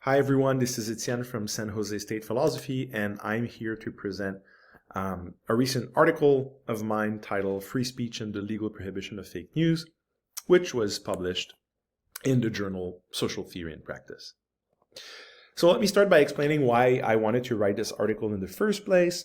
Hi everyone, this is Étienne from San Jose State Philosophy, and I'm here to present a recent article of mine titled Free Speech and the Legal Prohibition of Fake News, which was published in the journal Social Theory and Practice. So let me start by explaining why I wanted to write this article in the first place.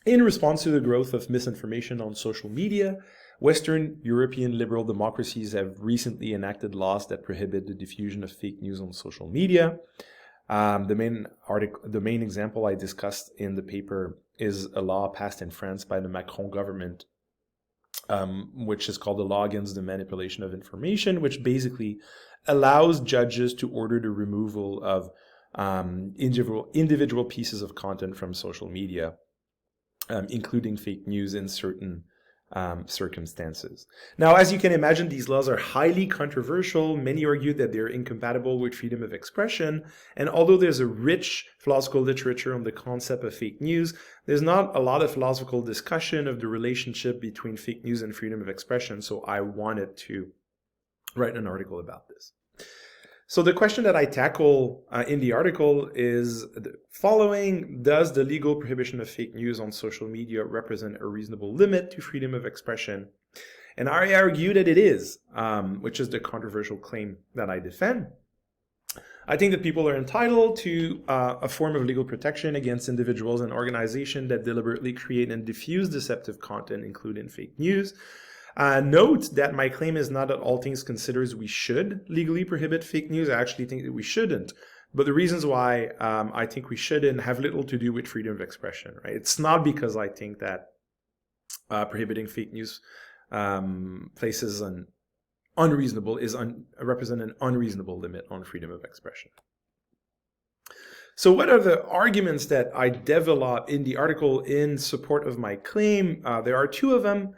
In response to the growth of misinformation on social media, Western European liberal democracies have recently enacted laws that prohibit the diffusion of fake news on social media. The main example I discussed in the paper is a law passed in France by the Macron government, which is called the Law Against the Manipulation of Information, which basically allows judges to order the removal of individual pieces of content from social media, including fake news in certain circumstances. Now, as you can imagine, these laws are highly controversial. Many argue that they're incompatible with freedom of expression. And although there's a rich philosophical literature on the concept of fake news, there's not a lot of philosophical discussion of the relationship between fake news and freedom of expression. So I wanted to write an article about this. So the question that I tackle in the article is the following: does the legal prohibition of fake news on social media represent a reasonable limit to freedom of expression? And I argue that it is, which is the controversial claim that I defend. I think that people are entitled to a form of legal protection against individuals and organizations that deliberately create and diffuse deceptive content, including fake news. Note that my claim is not that all things considered we should legally prohibit fake news. I actually think that we shouldn't. But the reasons why I think we shouldn't have little to do with freedom of expression, right? It's not because I think that prohibiting fake news places an unreasonable, represent an unreasonable limit on freedom of expression. So what are the arguments that I develop in the article in support of my claim? There are two of them.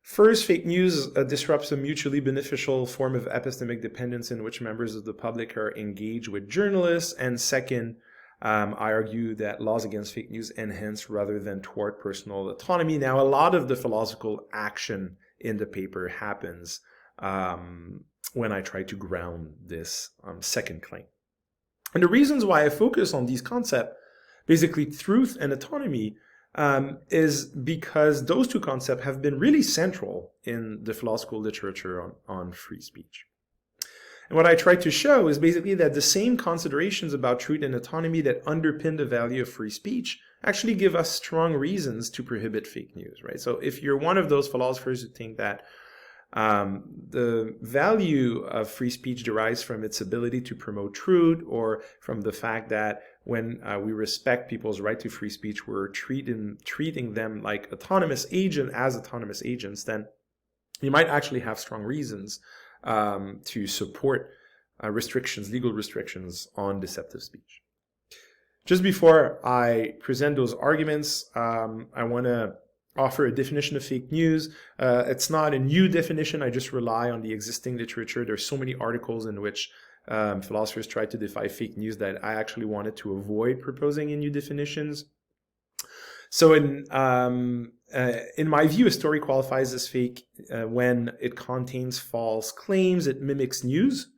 First, fake news disrupts a mutually beneficial form of epistemic dependence in which members of the public are engaged with journalists. And second, I argue that laws against fake news enhance rather than thwart personal autonomy. Now, a lot of the philosophical action in the paper happens when I try to ground this second claim. And the reasons why I focus on these concepts, basically truth and autonomy, is because those two concepts have been really central in the philosophical literature on free speech. And what I try to show is basically that the same considerations about truth and autonomy that underpin the value of free speech actually give us strong reasons to prohibit fake news, right? So if you're one of those philosophers who think that the value of free speech derives from its ability to promote truth, or from the fact that when we respect people's right to free speech, we're treating them like autonomous agents, then you might actually have strong reasons to support legal restrictions on deceptive speech. Just before I present those arguments, I want to offer a definition of fake news. It's not a new definition. I just rely on the existing literature. There's so many articles in which philosophers try to define fake news that I actually wanted to avoid proposing new definitions. So in my view, a story qualifies as fake when it contains false claims, it mimics news,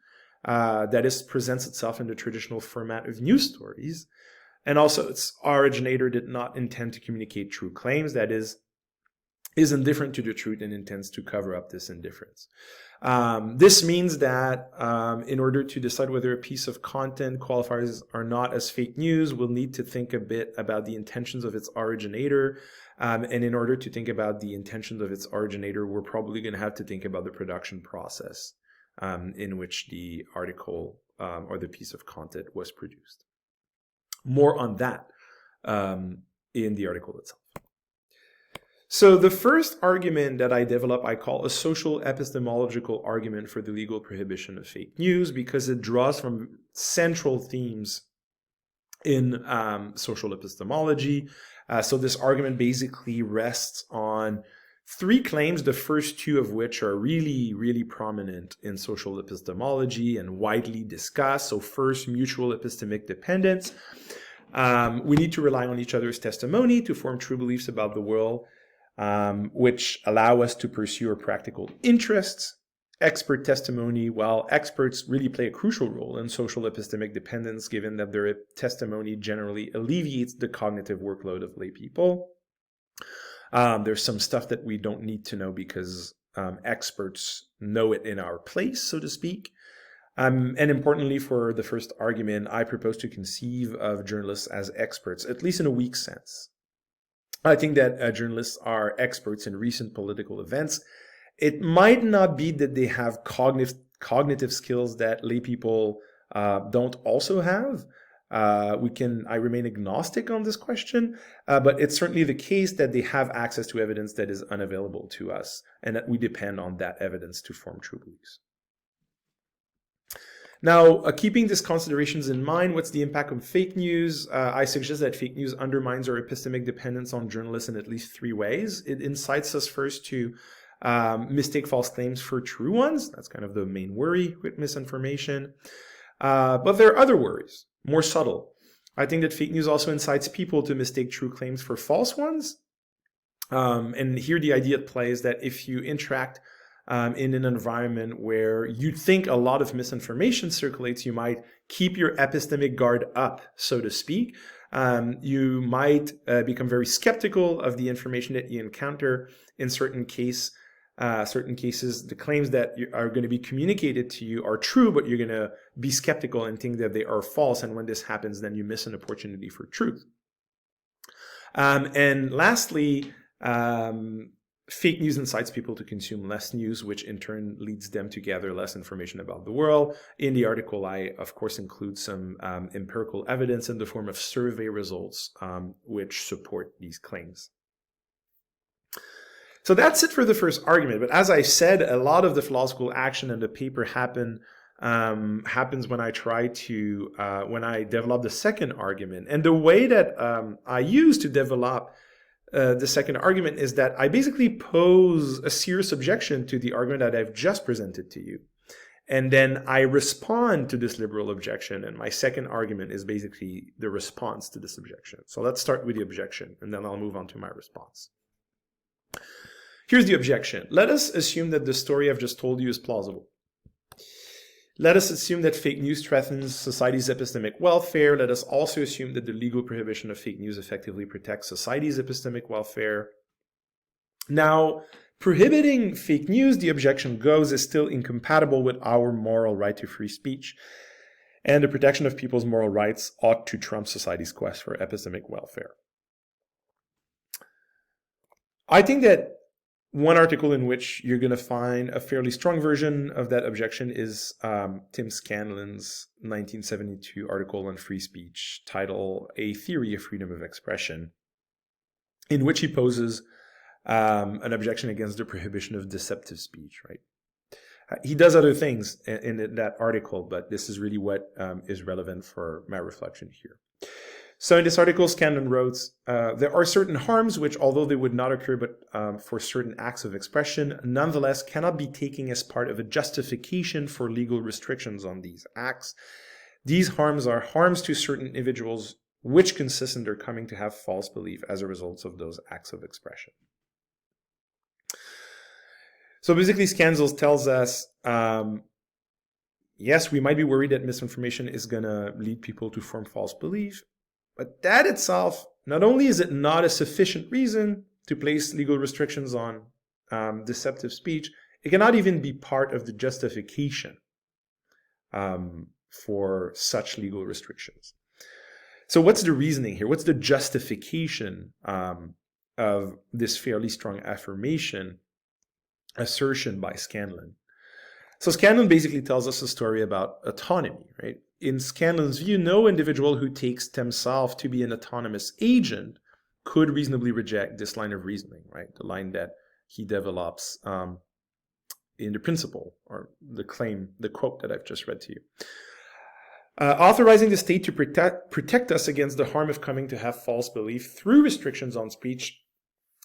that is, presents itself in the traditional format of news stories, and also its originator did not intend to communicate true claims, that is indifferent to the truth and intends to cover up this indifference. This means that in order to decide whether a piece of content qualifies or not as fake news, we'll need to think a bit about the intentions of its originator. And in order to think about the intentions of its originator, we're probably going to have to think about the production process in which the article or the piece of content was produced. More on that in the article itself. So the first argument that I develop, I call a social epistemological argument for the legal prohibition of fake news, because it draws from central themes in social epistemology. So this argument basically rests on three claims, the first two of which are really, really prominent in social epistemology and widely discussed. So first, mutual epistemic dependence. We need to rely on each other's testimony to form true beliefs about the world, which allow us to pursue our practical interests. Expert testimony, well, experts really play a crucial role in social epistemic dependence, given that their testimony generally alleviates the cognitive workload of lay people. There's some stuff that we don't need to know because experts know it in our place, so to speak. And importantly, for the first argument, I propose to conceive of journalists as experts, at least in a weak sense. I think that journalists are experts in recent political events. It might not be that they have cognitive skills that lay people don't also have. I remain agnostic on this question, but it's certainly the case that they have access to evidence that is unavailable to us, and that we depend on that evidence to form true beliefs. Now, keeping these considerations in mind, what's the impact of fake news? I suggest that fake news undermines our epistemic dependence on journalists in at least 3 ways. It incites us first to mistake false claims for true ones. That's kind of the main worry with misinformation. But there are other worries, more subtle. I think that fake news also incites people to mistake true claims for false ones. And here the idea at play is that if you interact in an environment where you think a lot of misinformation circulates, you might keep your epistemic guard up, so to speak. You might become very skeptical of the information that you encounter. In certain cases, the claims that are going to be communicated to you are true, but you're going to be skeptical and think that they are false. And when this happens, then you miss an opportunity for truth. And lastly, fake news incites people to consume less news, which in turn leads them to gather less information about the world. In the article, I, of course, include some empirical evidence in the form of survey results, which support these claims. So that's it for the first argument. But as I said, a lot of the philosophical action in the paper happens when I when I develop the second argument. And the way that I use to develop the second argument is that I basically pose a serious objection to the argument that I've just presented to you. And then I respond to this liberal objection. And my second argument is basically the response to this objection. So let's start with the objection, and then I'll move on to my response. Here's the objection. Let us assume that the story I've just told you is plausible. Let us assume that fake news threatens society's epistemic welfare. Let us also assume that the legal prohibition of fake news effectively protects society's epistemic welfare. Now, prohibiting fake news, the objection goes, is still incompatible with our moral right to free speech. And the protection of people's moral rights ought to trump society's quest for epistemic welfare. I think that one article in which you're going to find a fairly strong version of that objection is Tim Scanlan's 1972 article on free speech, titled A Theory of Freedom of Expression, in which he poses an objection against the prohibition of deceptive speech, right? He does other things in that article, but this is really what is relevant for my reflection here. So in this article, Scanlan wrote, there are certain harms which, although they would not occur but for certain acts of expression, nonetheless cannot be taken as part of a justification for legal restrictions on these acts. These harms are harms to certain individuals which consist in their coming to have false belief as a result of those acts of expression. So basically, Scanlan tells us, yes, we might be worried that misinformation is going to lead people to form false belief. But that itself, not only is it not a sufficient reason to place legal restrictions on deceptive speech, it cannot even be part of the justification for such legal restrictions. So what's the reasoning here? What's the justification of this fairly strong assertion by Scanlan? So Scanlan basically tells us a story about autonomy, right? In Scanlan's view, no individual who takes themselves to be an autonomous agent could reasonably reject this line of reasoning, right? The line that he develops in the principle, or the quote that I've just read to you. Authorizing the state to protect us against the harm of coming to have false belief through restrictions on speech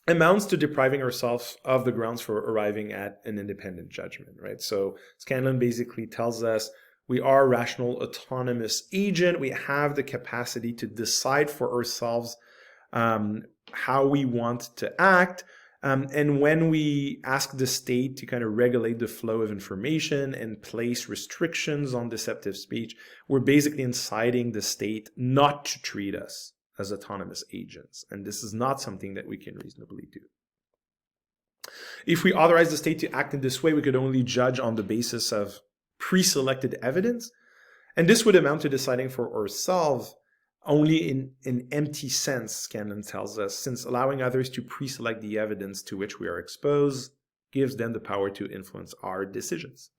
amounts to depriving ourselves of the grounds for arriving at an independent judgment, right? So Scanlan basically tells us we are a rational, autonomous agent. We have the capacity to decide for ourselves how we want to act. And when we ask the state to kind of regulate the flow of information and place restrictions on deceptive speech, we're basically inciting the state not to treat us as autonomous agents. And this is not something that we can reasonably do. If we authorize the state to act in this way, we could only judge on the basis of pre-selected evidence. And this would amount to deciding for ourselves only in an empty sense, Scanlan tells us, since allowing others to pre-select the evidence to which we are exposed gives them the power to influence our decisions.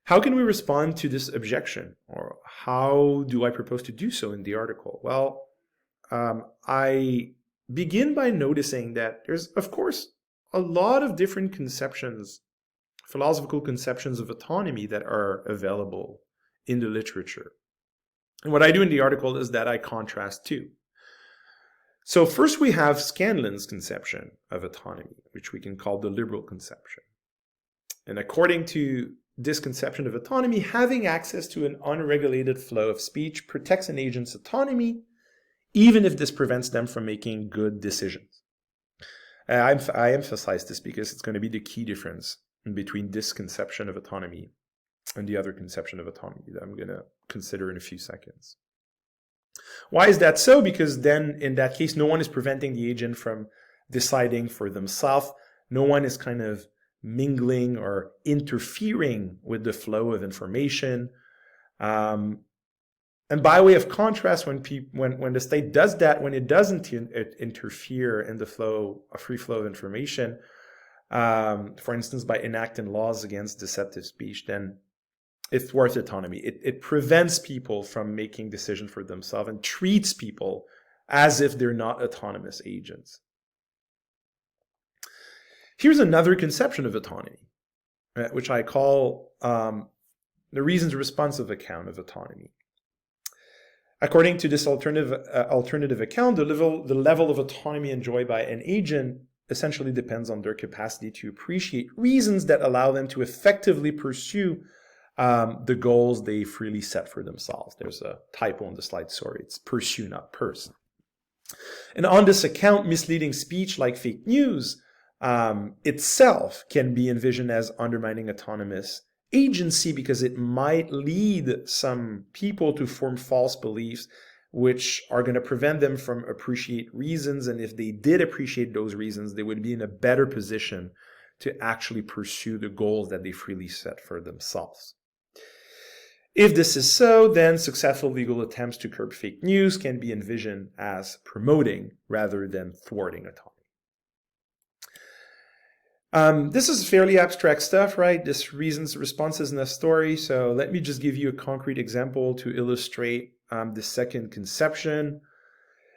How can we respond to this objection? Or how do I propose to do so in the article? Well, I begin by noticing that there's, of course, a lot of different conceptions, philosophical conceptions of autonomy that are available in the literature. And what I do in the article is that I contrast two. So first we have Scanlan's conception of autonomy, which we can call the liberal conception. And according to this conception of autonomy, having access to an unregulated flow of speech protects an agent's autonomy, even if this prevents them from making good decisions. I emphasize this because it's going to be the key difference between this conception of autonomy and the other conception of autonomy that I'm going to consider in a few seconds. Why is that so? Because then, in that case, no one is preventing the agent from deciding for themselves. No one is kind of mingling or interfering with the flow of information. And by way of contrast, when the state does that, when it doesn't interfere in the flow, a free flow of information, for instance, by enacting laws against deceptive speech, then it thwarts autonomy. It prevents people from making decisions for themselves and treats people as if they're not autonomous agents. Here's another conception of autonomy, which I call the reasons-responsive account of autonomy. According to this alternative account, the level of autonomy enjoyed by an agent essentially depends on their capacity to appreciate reasons that allow them to effectively pursue the goals they freely set for themselves. There's a typo on the slide, sorry. It's pursue, not person. And on this account, misleading speech like fake news itself can be envisioned as undermining autonomous agency because it might lead some people to form false beliefs which are going to prevent them from appreciate reasons. And if they did appreciate those reasons, they would be in a better position to actually pursue the goals that they freely set for themselves. If this is so, then successful legal attempts to curb fake news can be envisioned as promoting rather than thwarting autonomy. This is fairly abstract stuff, right? This reasons, responses in a story. So let me just give you a concrete example to illustrate the second conception.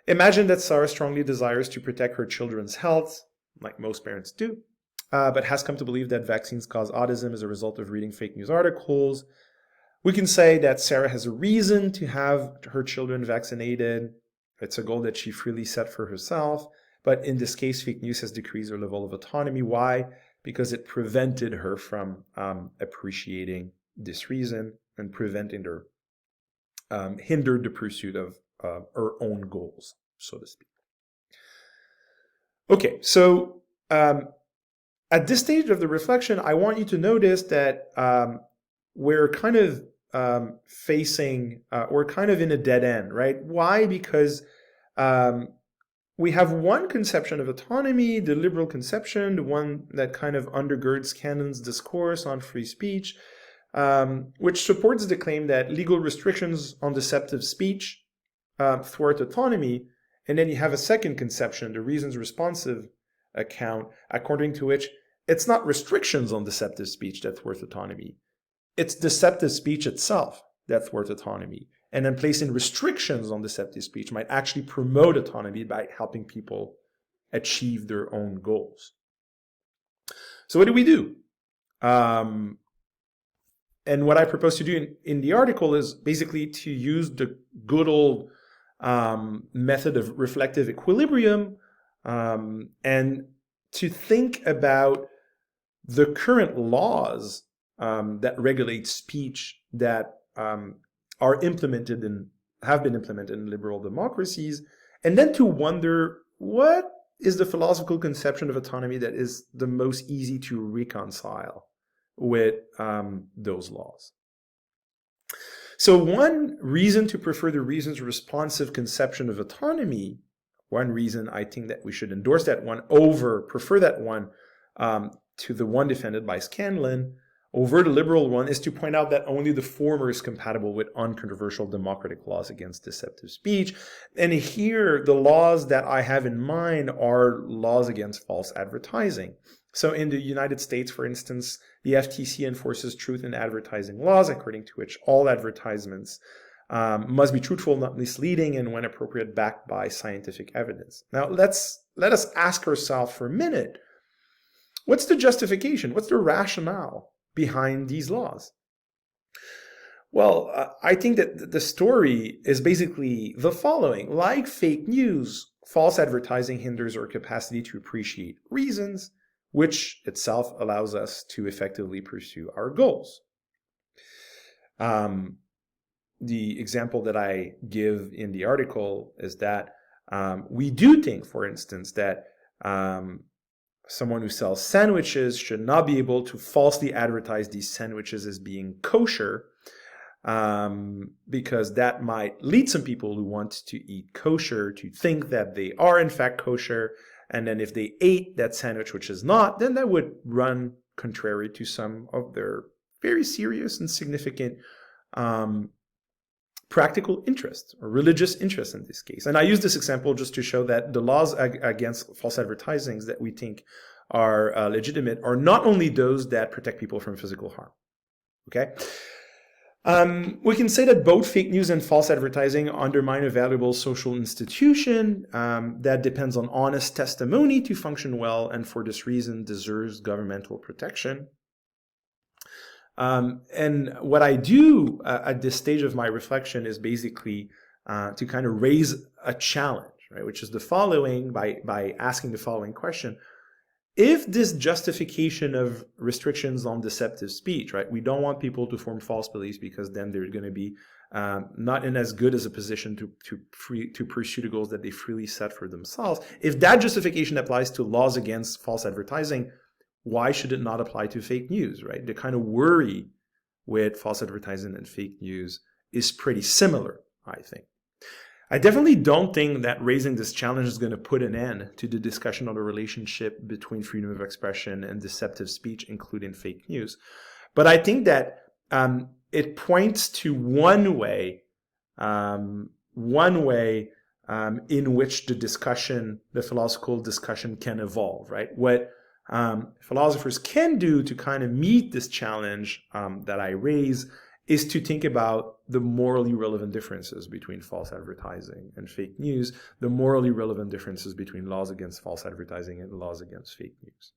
Imagine that Sarah strongly desires to protect her children's health, like most parents do, but has come to believe that vaccines cause autism as a result of reading fake news articles. We can say that Sarah has a reason to have her children vaccinated. It's a goal that she freely set for herself. But in this case, fake news has decreased her level of autonomy. Why? Because it prevented her from appreciating this reason and preventing her, hindered the pursuit of her own goals, so to speak. Okay, so at this stage of the reflection, I want you to notice that we're kind of we're kind of in a dead end, right? Why? Because we have one conception of autonomy, the liberal conception, the one that kind of undergirds Scanlan's discourse on free speech, which supports the claim that legal restrictions on deceptive speech thwart autonomy. And then you have a second conception, the reasons-responsive account, according to which it's not restrictions on deceptive speech that thwart autonomy. It's deceptive speech itself that thwarts autonomy. And then placing restrictions on deceptive speech might actually promote autonomy by helping people achieve their own goals. So what do we do? And what I propose to do in the article is basically to use the good old method of reflective equilibrium and to think about the current laws that regulate speech that are implemented and have been implemented in liberal democracies, and then to wonder what is the philosophical conception of autonomy that is the most easy to reconcile with those laws? So one reason to prefer the reason's responsive conception of autonomy, one reason I think that we should endorse that one prefer that one to the one defended by Scanlan over the liberal one, is to point out that only the former is compatible with uncontroversial democratic laws against deceptive speech. And here, the laws that I have in mind are laws against false advertising. So in the United States, for instance, the FTC enforces truth in advertising laws, according to which all advertisements must be truthful, not misleading, and when appropriate, backed by scientific evidence. Now, let us ask ourselves for a minute, what's the justification? What's the rationale behind these laws? Well, I think that the story is basically the following. Like fake news, false advertising hinders our capacity to appreciate reasons, which itself allows us to effectively pursue our goals. The example that I give in the article is that we do think, for instance, that someone who sells sandwiches should not be able to falsely advertise these sandwiches as being kosher, because that might lead some people who want to eat kosher to think that they are in fact kosher. And then if they ate that sandwich, which is not, then that would run contrary to some of their very serious and significant practical interest, or religious interest in this case. And I use this example just to show that the laws against false advertising that we think are legitimate are not only those that protect people from physical harm. Okay? We can say that both fake news and false advertising undermine a valuable social institution that depends on honest testimony to function well, and for this reason deserves governmental protection. And what I do at this stage of my reflection is basically to kind of raise a challenge, right? Which is the following, by asking the following question. If this justification of restrictions on deceptive speech, right, we don't want people to form false beliefs because then they're going to be not in as good as a position to pursue the goals that they freely set for themselves. If that justification applies to laws against false advertising, why should it not apply to fake news, right? The kind of worry with false advertising and fake news is pretty similar, I think. I definitely don't think that raising this challenge is going to put an end to the discussion on the relationship between freedom of expression and deceptive speech, including fake news. But I think that it points to one way in which the philosophical discussion can evolve, right? What philosophers can do to kind of meet this challenge that I raise is to think about the morally relevant differences between false advertising and fake news, the morally relevant differences between laws against false advertising and laws against fake news.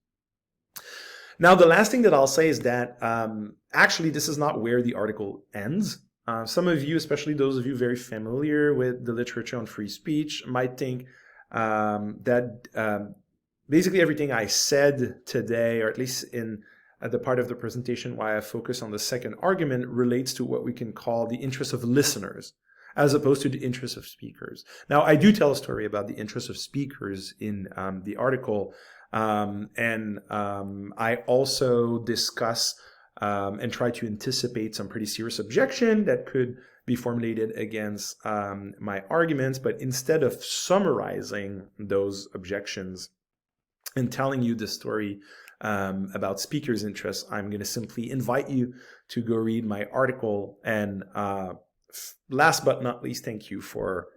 Now, the last thing that I'll say is that actually this is not where the article ends. Some of you, especially those of you very familiar with the literature on free speech, might think that basically everything I said today, or at least in the part of the presentation why I focus on the second argument, relates to what we can call the interests of listeners, as opposed to the interests of speakers. Now, I do tell a story about the interests of speakers in the article, and I also discuss and try to anticipate some pretty serious objection that could be formulated against my arguments, but instead of summarizing those objections and telling you the story about speakers' interests, I'm going to simply invite you to go read my article. And last but not least, thank you for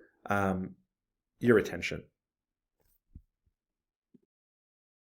your attention.